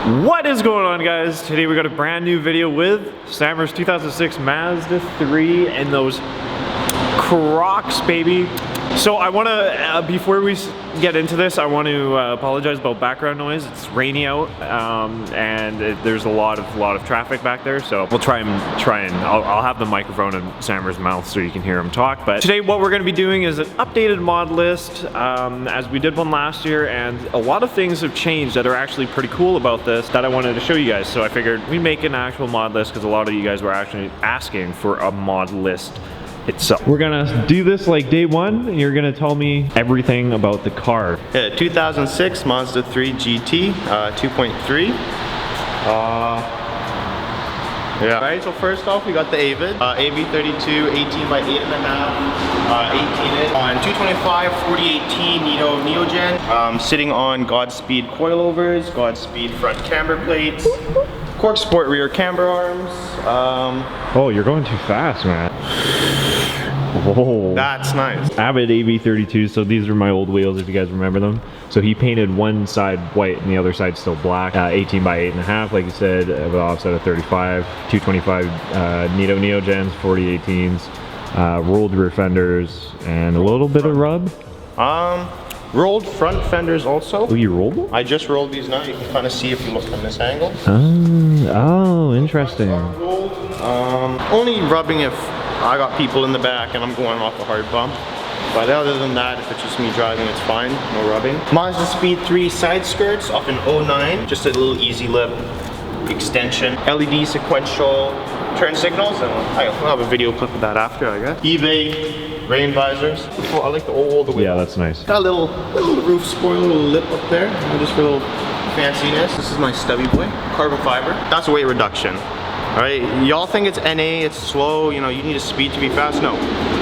What is going on, guys? Today we got a brand new video with Samir's 2006 Mazda 3 and those Crocs, baby. So I want to, before we get into this, I want to apologize about background noise. It's rainy out, and there's a lot of traffic back there. So we'll try and I'll have the microphone in Samir's mouth so you can hear him talk. But today, what we're going to be doing is an updated mod list, as we did one last year, and a lot of things have changed that are actually pretty cool about this that I wanted to show you guys. So I figured we'd make an actual mod list because a lot of you guys were actually asking for a mod list itself. We're gonna do this like day one, and you're gonna tell me everything about the car. Yeah, 2006 Mazda 3 GT, 2.3. Yeah. Alright, so first off, we got the Avid, AV32, 18 by 8.5, 18 inch, on 225, 4018 Nitto Neogen, sitting on Godspeed coilovers, Godspeed front camber plates, CorkSport rear camber arms. Oh, you're going too fast, man. Whoa. That's nice. Avid AV32, so these are my old wheels if you guys remember them. So he painted one side white and the other side still black. 18 by 8.5, like you said, with an offset of 35, 225 Nitto Neogens, 4018s, rolled rear fenders, and a little bit of rub. Rolled front fenders also. Oh, you rolled them? I just rolled these now. You can kind of see if you look from this angle. Oh, interesting. Only rubbing if I got people in the back and I'm going off a hard bump. But other than that, if it's just me driving, it's fine. No rubbing. MazdaSpeed 3 side skirts off an 09. Just a little easy lip extension. LED sequential turn signals. And I'll have a video clip of that after, I guess. eBay rain visors. Oh, I like the old way. Yeah, that's nice. Got a little roof spoiler, little lip up there, just for a little fanciness. This is my stubby boy, carbon fiber. That's weight reduction. All right, y'all think it's NA, it's slow, you know, you need a speed to be fast. No,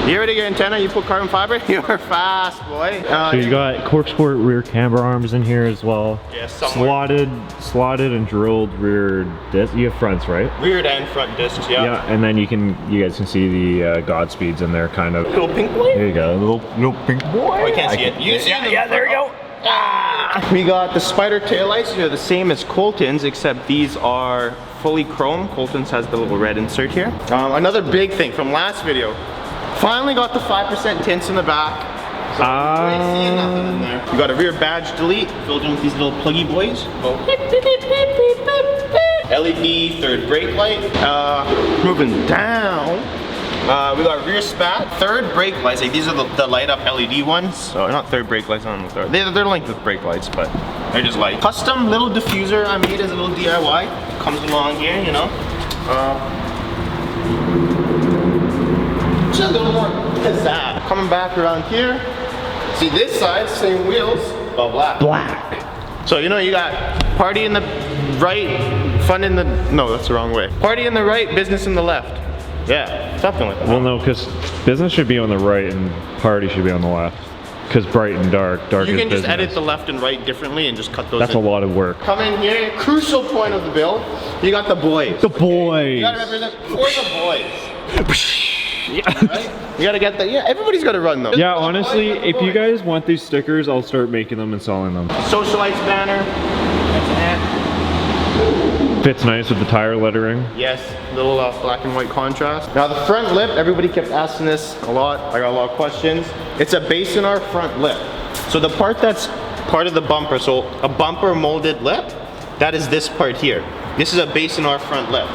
you already get antenna, you put carbon fiber, you're fast, boy. So you got CorkSport rear camber arms in here as well. Yeah, somewhere. Slotted and drilled rear disc. You have fronts, right? Rear and front discs, yeah. Yeah, and then you guys can see the Godspeeds in there, kind of. Little pink boy. There you go, little pink boy. Oh, I can't see it. You see it? Yeah, there you go. Ah. We got the spider taillights. They're the same as Colton's, except these are fully chrome. Colton's has the little red insert here. Another big thing from last video. Finally got the 5% tints in the back. So you ain't seeing nothing in there. You got a rear badge delete filled in with these little pluggy boys. LED third brake light. Moving down. We got rear spat, third brake lights. Like these are the light up LED ones. So not third brake lights, I don't know what they're linked with brake lights, but they're just light. Custom little diffuser I made as a little DIY. Comes along here, you know. Just a little more pizzazz. Coming back around here. See this side, same wheels, but black. Black. So you know you got party in the right, fun in the, no, that's the wrong way. Party in the right, business in the left. Yeah, something like that. Well, no, because business should be on the right and party should be on the left. Because bright and dark is business. You can just edit the left and right differently and just cut those That's in. a lot of work. Come in here, crucial point of the build. You got the boys. The boys. You gotta represent for the boys. Right? You gotta get that. Yeah, everybody's gotta run them. Yeah, honestly, if you guys want these stickers, I'll start making them and selling them. Socialites banner. Fits nice with the tire lettering. Yes, little black and white contrast. Now the front lip, everybody kept asking this a lot. I got a lot of questions. It's a Bayson R front lip. So the part that's part of the bumper, so a bumper molded lip, that is this part here. This is a Bayson R front lip.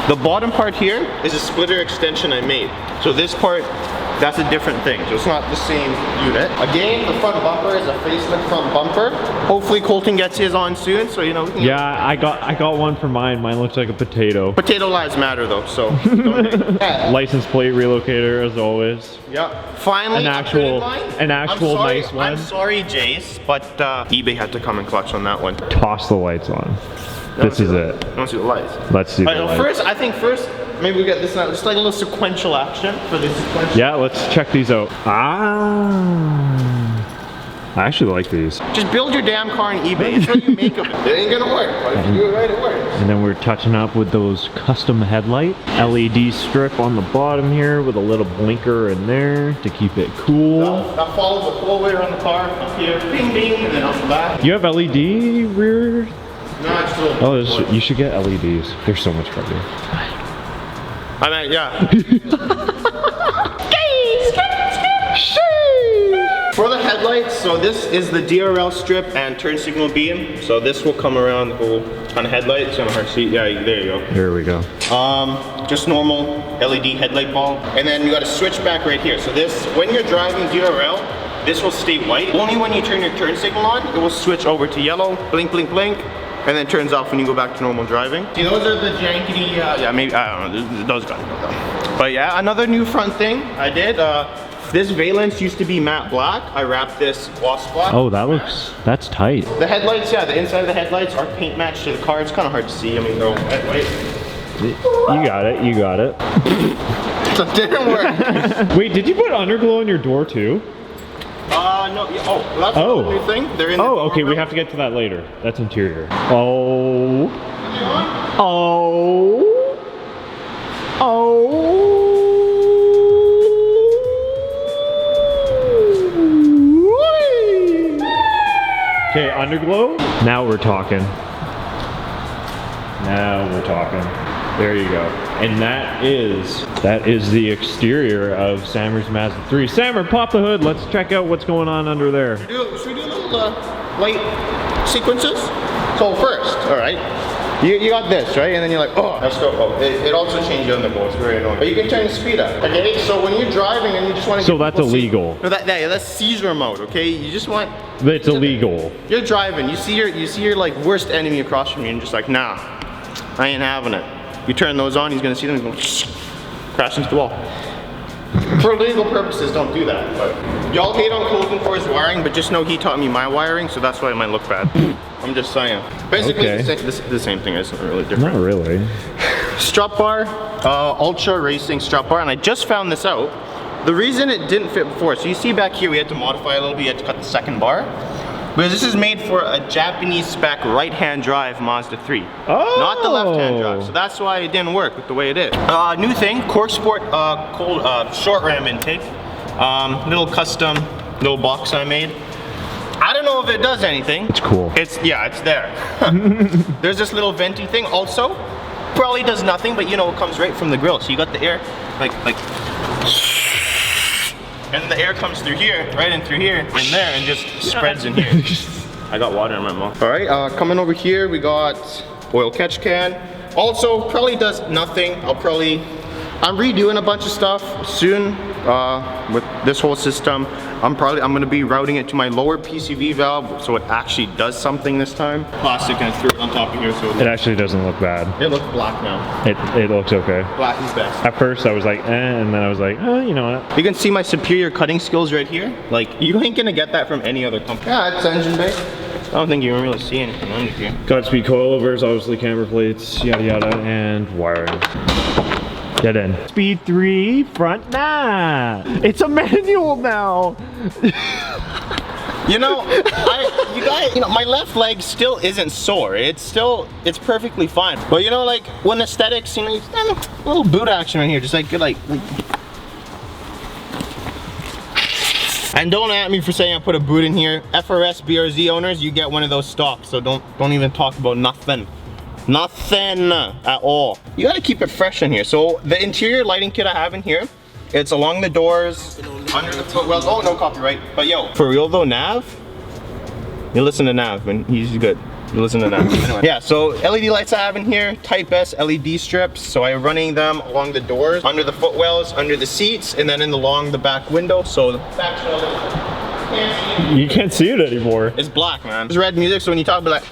The bottom part here is a splitter extension I made. So this part, that's a different thing. So it's not the same unit. Again, the front bumper is a facelift front bumper. Hopefully Colton gets his on soon, so you know. We can I got one for mine. Mine looks like a potato. Potato lives matter though, so. License plate relocator as always. Yeah. Finally, an actual nice one. I'm sorry, Jace, but eBay had to come and clutch on that one. Toss the lights on. This is it. I want to see the lights. Let's see the lights. I think first, maybe we get this now. Just like a little sequential action for this sequential. Yeah, let's check these out. I actually like these. Just build your damn car on eBay. It's what you make of it. It ain't gonna work, but if you do it right, it works. And then we're touching up with those custom headlight. LED strip on the bottom here with a little blinker in there to keep it cool. That follows the whole around the car. Up here, bing bing, and then up the back. You have LED rear? No, it's still Oh, you should get LEDs. They're so much better. I mean, yeah. For the headlights, so this is the DRL strip and turn signal beam. So this will come around the whole kind of headlight. It's on a hard seat. Yeah, there you go. There we go. Just normal LED headlight bulb. And then you got a switchback right here. So this, when you're driving DRL, this will stay white. Only when you turn your turn signal on, it will switch over to yellow, blink, blink, blink, and then turns off when you go back to normal driving. See, those are the jankety, yeah, maybe, I don't know, those guys go though. But yeah, another new front thing I did, this Valence used to be matte black. I wrapped this gloss black. Oh, that's tight. The headlights, yeah, the inside of the headlights are paint matched to the car. It's kind of hard to see. I mean, they're all white. You got it, you got it. So it didn't work. Wait, did you put underglow in your door too? No, that's a new thing. They're in the door okay, we have to get to that later. That's interior. Oh. Oh. Oh. Okay, underglow. Now we're talking. Now we're talking. There you go. And that is the exterior of Samir's Mazda 3. Samir, pop the hood. Let's check out what's going on under there. Should we do a little light sequences? So first, all right, you got this, right? And then you're like, oh, that's so, it also changed the underglow. It's very annoying. But you can turn the speed up. Okay, so when you're driving and you just want to. So that's illegal. No, that's seizure mode. Okay, you just want. It's illegal. You're driving. You see your like worst enemy across from you, and you're just like, nah, I ain't having it. You turn those on, he's gonna see them and go crash into the wall. For legal purposes, don't do that. But y'all hate on Colton for his wiring, but just know he taught me my wiring, so that's why it might look bad. I'm just saying. Basically, the same thing. It's not really different. Not really. Strut bar, Ultra Racing strut bar, and I just found this out. The reason it didn't fit before, so you see back here, we had to modify a little bit. You had to cut the second bar. But this is made for a Japanese spec right-hand drive Mazda 3. Oh! Not the left-hand drive, so that's why it didn't work with the way it is. New thing, CorkSport cold short ram intake. Little custom, little box I made. I don't know if it does anything. It's cool. It's there. There's this little venty thing also. Probably does nothing, but you know, it comes right from the grill. So you got the air, like, and the air comes through here, right in through here, in there, and just spreads in here. I got water in my mouth. All right, coming over here, we got oil catch can. Also, probably does nothing. I'm redoing a bunch of stuff soon with this whole system. I'm gonna be routing it to my lower PCV valve, so it actually does something this time. Plastic and threw it on top of here, so it actually doesn't look bad. It looks black now. It looks okay. Black is best. At first I was like, and then I was like, oh, you know what? You can see my superior cutting skills right here. Like, you ain't gonna get that from any other company. Yeah, it's engine bay. I don't think you can really see anything under here. Godspeed coilovers, obviously camber plates, yada yada, and wiring. Get in. Speed 3, front nav. It's a manual now. You know, you guys, my left leg still isn't sore. It's perfectly fine. But you know, like, when aesthetics, a little boot action right here, just like, good, like. And don't at me for saying I put a boot in here. FRS BRZ owners, you get one of those stock, so don't even talk about nothing. Nothing at all. You gotta keep it fresh in here. So the interior lighting kit I have in here, it's along the doors, under the footwells. Oh, no copyright. But yo, for real though, Nav, you listen to Nav, and he's good. You listen to Nav. Anyway. Yeah, so LED lights I have in here, Type S LED strips. So I'm running them along the doors, under the footwells, under the seats, and then along the back window. So the back window, you can't see it anymore. It's black, man. It's red music, so when you talk, be like,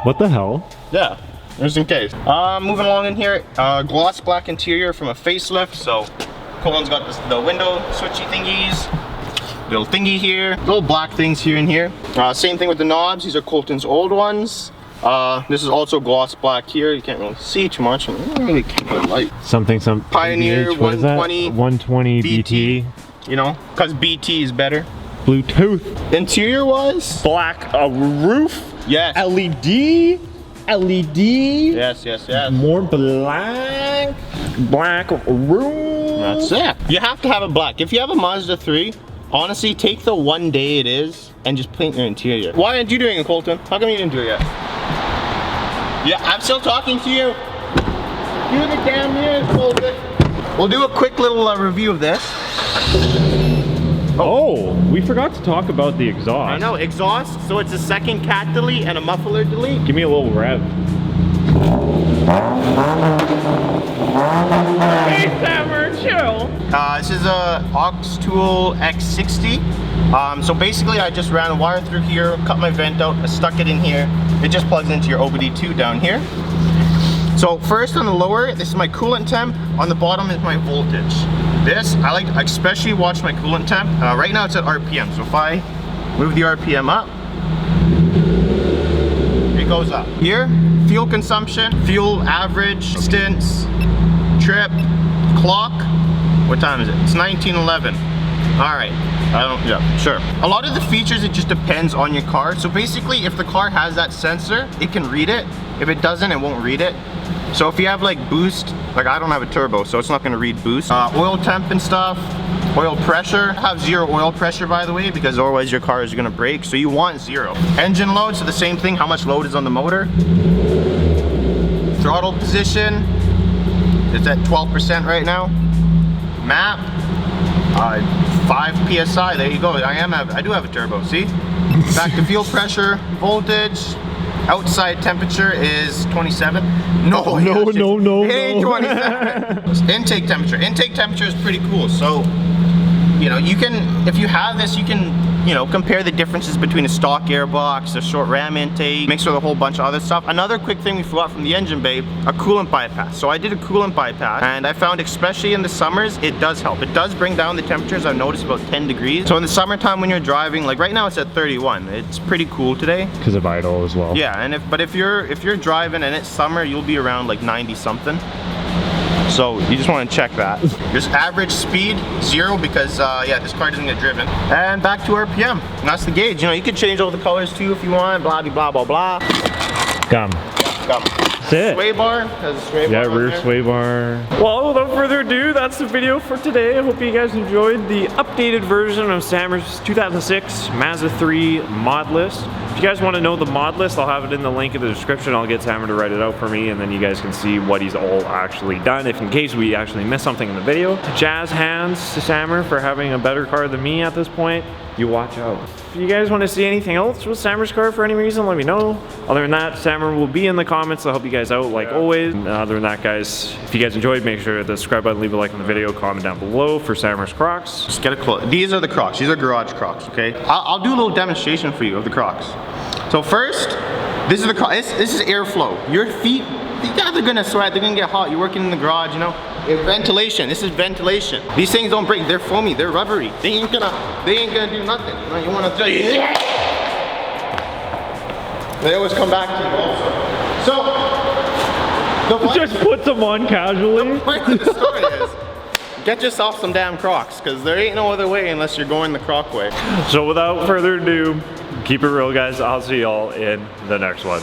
what the hell? Yeah, just in case. Moving along in here, gloss black interior from a facelift. So Colin's got the window switchy thingies, little thingy here, little black things here and here. Same thing with the knobs. These are Colton's old ones. This is also gloss black here. You can't really see too much. I don't really keep it light. Some Pioneer BH, 120. 120 BT. You know, because BT is better. Bluetooth. Interior was black roof. Yes. LED. Yes. More black. Black room. That's it. You have to have it black. If you have a Mazda 3, Honestly, take the one day it is and just paint your interior. Why aren't you doing it, Colton? How come you didn't do it yet? Yeah, I'm still talking to you. Do the damn mirrors, Colton. We'll do a quick little review of this. Oh, we forgot to talk about the exhaust. I know, exhaust. So it's a second cat delete and a muffler delete. Give me a little rev. Hey, Samir, chill. This is a Auxtool X60. So basically I just ran a wire through here, cut my vent out, I stuck it in here. It just plugs into your OBD2 down here. So first on the lower, this is my coolant temp. On the bottom is my voltage. This, I especially watch my coolant temp. Right now it's at RPM. So if I move the RPM up, it goes up. Here, fuel consumption, fuel average, stints, trip, clock. What time is it? It's 19:11. All right, yeah, sure. A lot of the features, it just depends on your car. So basically, if the car has that sensor, it can read it. If it doesn't, it won't read it. So if you have like boost, like I don't have a turbo, so it's not gonna read boost. Oil temp and stuff, oil pressure. I have 0 oil pressure, by the way, because otherwise your car is gonna break. So you want 0. Engine load, so the same thing, how much load is on the motor. Throttle position, it's at 12% right now. Map, 5 PSI, there you go. I do have a turbo, see? Back to fuel pressure, voltage. Outside temperature is 27. No, it ain't 27. Intake temperature. Intake temperature is pretty cool. So, you know, you can, if you have this, you can, you know, compare the differences between a stock airbox, a short ram intake, mixed with a whole bunch of other stuff. Another quick thing we forgot from the engine bay, a coolant bypass. So I did a coolant bypass, and I found, especially in the summers, it does help. It does bring down the temperatures. I've noticed about 10 degrees. So in the summertime when you're driving, like right now it's at 31. It's pretty cool today. Because of idle as well. Yeah, and if you're driving and it's summer, you'll be around like 90 something. So you just want to check that. Just average speed, 0, because yeah, this car doesn't get driven. And back to RPM. And that's the gauge. You know, you can change all the colors too if you want. Blah blah blah blah. Come. That's it. Sway bar. Has a sway bar. Yeah, rear sway bar. Well, without further ado, that's the video for today. I hope you guys enjoyed the updated version of Samir's 2006 Mazda 3 mod list. If you guys want to know the mod list, I'll have it in the link in the description. I'll get Samir to write it out for me, and then you guys can see what he's all actually done, if in case we actually miss something in the video. Jazz hands to Samir for having a better car than me at this point. You watch out. If you guys want to see anything else with Samir's car for any reason, let me know. Other than that, Samir will be in the comments to help you guys out like always. And other than that, guys, if you guys enjoyed, make sure to hit the subscribe button, leave a like on the video, comment down below for Samir's Crocs. Just get a close. These are the Crocs. These are garage Crocs, okay? I'll do a little demonstration for you of the Crocs. So first, this is the Crocs. This is airflow. Your feet, yeah, they're gonna sweat, they're gonna get hot. You're working in the garage, you know? Ventilation, this is ventilation. These things don't break, they're foamy, they're rubbery. They ain't gonna do nothing. You know, you wanna tell you, yeah! They always come back to you also. So, Just put them on casually. the point of the story is, get yourself some damn Crocs, because there ain't no other way unless you're going the Croc way. So without further ado, keep it real, guys. I'll see y'all in the next one.